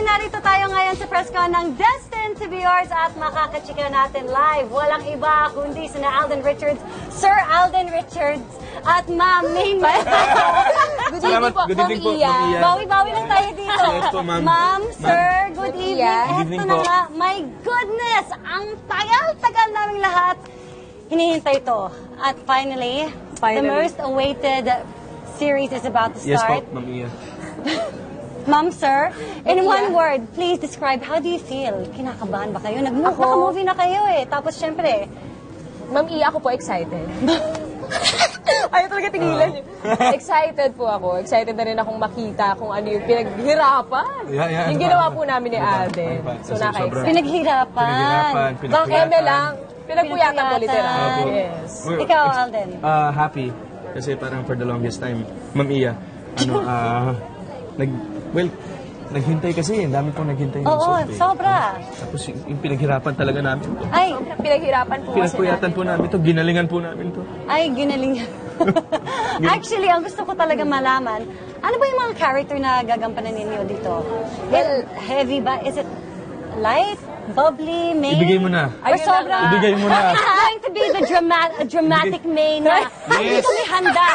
narito tayo ngayon sa press con ng Destined to be Yours at makakachika natin live. Walang iba kundi sina Alden Richards, Sir Alden Richards at Ma'am Maine. Good evening po, Ma'am Iya. Bawi-bawi lang tayo dito. Yes po, ma'am. Ma'am, Sir, good evening. Good evening Eto na po. nga, my goodness, ang tagal-tagal naming lahat. Hinihintay ito. At finally, the most awaited series is about to Yes po, start. Ma'am Iya. Ma'am, sir, in one word, please describe how do you feel? Kinakabahan ba kayo? Naka-movie na kayo eh. Tapos syempre, Ma'am Iya, ako po excited. Ayaw talaga tigilan niyo. Excited po ako. Excited na rin akong makita kung ano yung pinaghirapan. Yeah, Yung ano ginawa pa? po namin ni Ano pa? Alden. Ano pa? So, Kasi naka-excited. pinaghirapan. Bakit lang? Pinagpuyatan po literal. Opo. Yes. Ikaw, Alden. Happy. Kasi parang for the longest time, Ma'am Iya, naghintay kasi. Ang dami pong naghintay ng Oo, soap eh. sobra. Tapos yung pinaghirapan talaga namin to. Ay, Pinaghirapan po kasi Pinagpuyatan po namin to. Ginalingan po namin to. ay, ginaling. Actually, ang gusto ko talaga malaman, ano ba yung mga character na gagampanan ninyo dito? Well, Heavy ba? Is it light? Bubbly? Main? Ibigay mo na. Or sobrang... Ibigay mo na. It's going to be the dramatic main na hindi Yes. kami handa.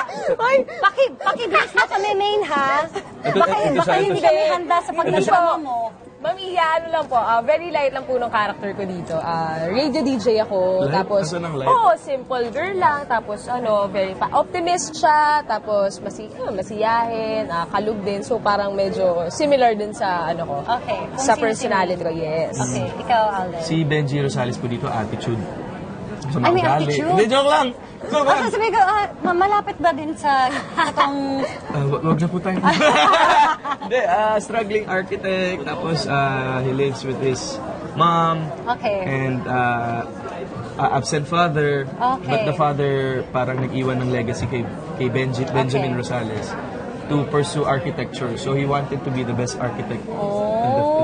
Paki-bilis na kami main, ha? Baka hindi kami handa sa pagkagawa mo. Ma'am Iya, ano lang po, very light lang po ng character ko dito. Radio DJ ako, Light? tapos, Asa ng light? simple girl lang, tapos very optimist siya, tapos masiyahin, kalug din, so parang medyo similar din sa ko, Okay. Kung sa sino personality ko, yes. Okay, ikaw, Alden. Si Benji Rosales po dito, attitude. Ay, may attitude? Hindi, joke lang. Joke lang. Sabi ko, malapit ba din sa itong... Wag na po tayo. Hindi, struggling architect. Tapos, he lives with his mom. Okay. And absent father. Okay. But the father parang nag-iwan ng legacy kay Benjamin Rosales to pursue architecture. So, he wanted to be the best architect in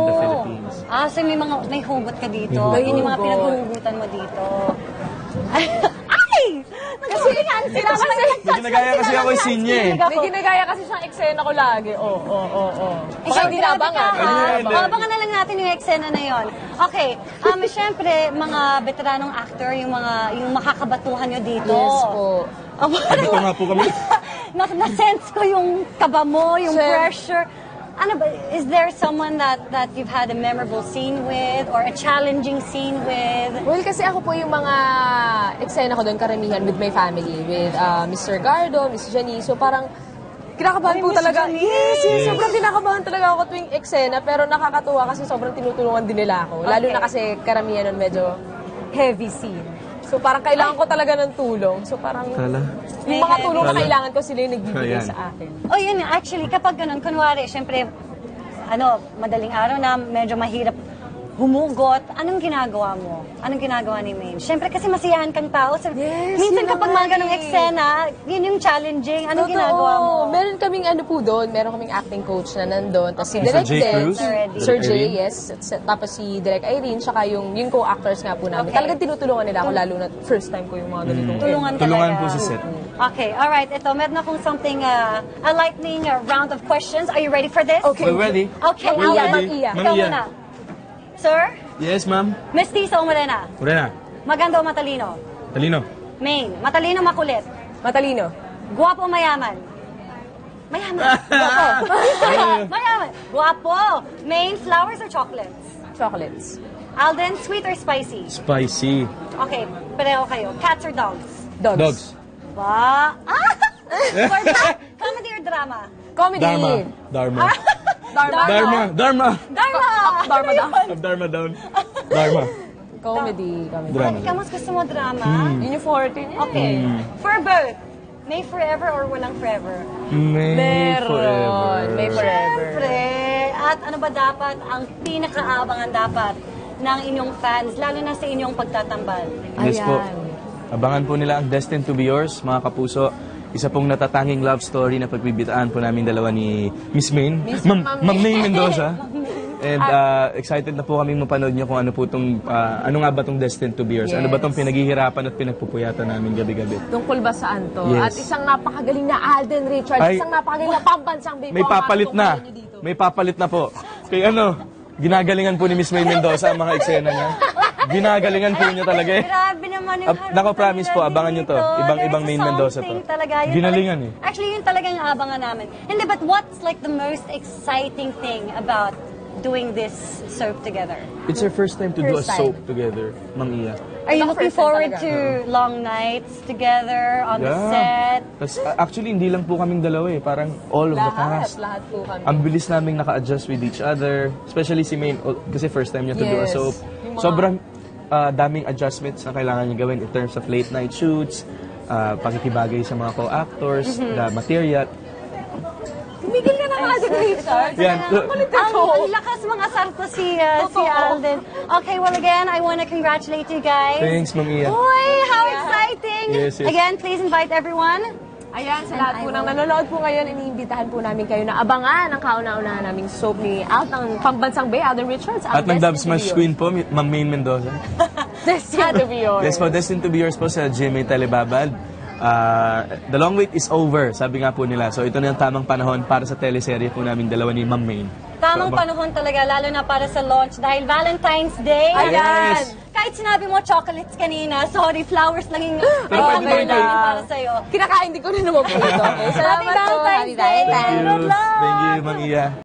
the Philippines. So may hugot ka dito. May Yun yung mga hugot. pinaghuhugutan mo dito. Ay! Nagkulihan sila. May ginagaya kasi ako yung scene niya eh. May ginagaya kasi siyang eksena ko lagi. Baka hindi nabangan. Abangan na lang natin yung eksena na yon. Okay. Siyempre, mga veteranong actor, yung makakabatuhan nyo dito. Yes po. Dito nga po kami. Na-sense ko yung kaba mo, yung Sir. pressure. Ano ba, is there someone that you've had a memorable scene with or a challenging scene with? Well, kasi ako po yung mga eksena ko doon karamihan with my family, with Mr. Gardo, Miss Janie. So parang kinakabahan Ay, po Miss talaga. Janie! Yes, sobrang kinakabahan talaga ako tuwing eksena. Pero nakakatuwa kasi sobrang tinutulungan din nila ako. Lalo Okay. na kasi karamihan nun medyo heavy scene. So parang kailangan ko talaga ng tulong. So parang yung mga tulong na kailangan ko sila yung nagbibigay Ayan. sa akin. Oh, yun. Actually, kapag ganun, kunwari, syempre, madaling araw na medyo mahirap humugot, anong ginagawa mo? Anong ginagawa ni Maine? Syempre kasi masiyahan kang tao. So, Yes, minsan yun kapag na mga nga ganong eh. eksena, yun yung challenging. Anong ginagawa mo? Meron kaming doon, meron kaming acting coach na nandun. Tapos si Okay. Direk Sir J. din, Cruz? Sir J, Irene? yes. Tapos si Direk Irene, tsaka yung co-actors nga po namin. Okay. Talagang tinutulungan nila ako, lalo na first time ko yung mga ganitong Tulungan talaga. Tulungan po sa set. Okay, alright. Ito, meron akong something, a lightning round of questions. Are you ready for this? Okay. We're ready. Okay, Ma'am Iya, Alden, Ma'am Iya. ikaw Ma'am Iya. muna. Sir, Yes, ma'am. mestizo o morena? Morena. Maganda o matalino? Talino. Maine, matalino makulit? Matalino. Guwapo o mayaman? Mayaman. Guwapo. Mayaman. Guwapo. Maine, flowers or chocolates? Chocolates. Alden, sweet or spicy? Spicy. Okay, pareho kayo. Cats or dogs? Dogs. Ba? Comedy or drama? Comedy. Dharma. Dharma. Dharma. Dharma! Dharma down. Dharma down. Dharma. Comedy. Drama. Ikaw mas gusto mo drama? Yun yung forte niya. Okay. For birth, may forever or walang forever? May Meron. forever. May forever. Siyempre. At ano ba dapat ang pinakaabangan dapat ng inyong fans, lalo na sa inyong pagtatambal? Yes po. Ayan. Abangan po nila ang Destined to be Yours, mga kapuso. Isa pong natatanging love story na pagbibitaan po namin dalawa ni Miss Maine. Ma'am Maine Mendoza. And excited na po kami mapanood niyo kung ano po tong, ano nga ba tong Destined to be Yours? Ano ba tong pinaghihirapan at pinagpupuyatan namin gabi-gabi? Tungkol ba saan to? Yes. At isang napakagaling na Alden Richards, Ay. isang napakagaling na pambansang baby. May papalit na. May papalit na po. Kay ginagalingan po ni Miss May Mendoza ang mga eksena niya. Ginagalingan po niya talaga eh. Grabe naman yung Nako, promise po, abangan niyo to. Ibang Main Mendoza to. Ginalingan eh. Actually, yun talaga yung abangan namin. Hindi, but what's like the most exciting thing about doing this soap together? It's our first time to do a First time. soap together, Ma'am Iya. Are you Ako, looking first time forward talaga. to long nights together on the set? Tas, actually, hindi lang po kaming dalawa eh. Parang all of the cast. Lahat po kami. Ang bilis naming naka-adjust with each other. Especially si Maine, kasi first time niya to do a Yes. soap. Yung mga- Sobrang daming adjustments na kailangan niya gawin in terms of late night shoots, pakikibagay sa mga co-actors, the material. Tumigil ka na nga si Richard. Yan. Ang lakas mga sarto si Alden. Okay, well again, I want to congratulate you guys. Thanks, Ma'am Iya. Boy, how exciting! Yes, yes. Again, please invite everyone. Ayan, sa lahat po ng nanonood po ngayon, iniimbitahan po namin kayo na abangan ang kauna-unahan naming soap ni ng Pambansang Bay, Alden Richards. At ng Dub Smash Queen po, Ma'am Maine Mendoza. Destined to be yours. Yes po, Destined to be yours po sa GMA Telebabad. The long wait is over, sabi nga po nila. So ito na yung tamang panahon para sa teleserye po namin dalawa ni Ma'am Maine. Tamang panahon talaga, lalo na para sa launch dahil Valentine's Day. Ayan! Yes. Kahit sinabi mo chocolates kanina, sorry, flowers lang yung Pero pwede order din namin kayo. para sa'yo. Kinakain din ko na naman po ito. Okay, salamat Happy po. Valentine's Happy Day! Valentine's. Good luck! Thank you, Ma'am Iya.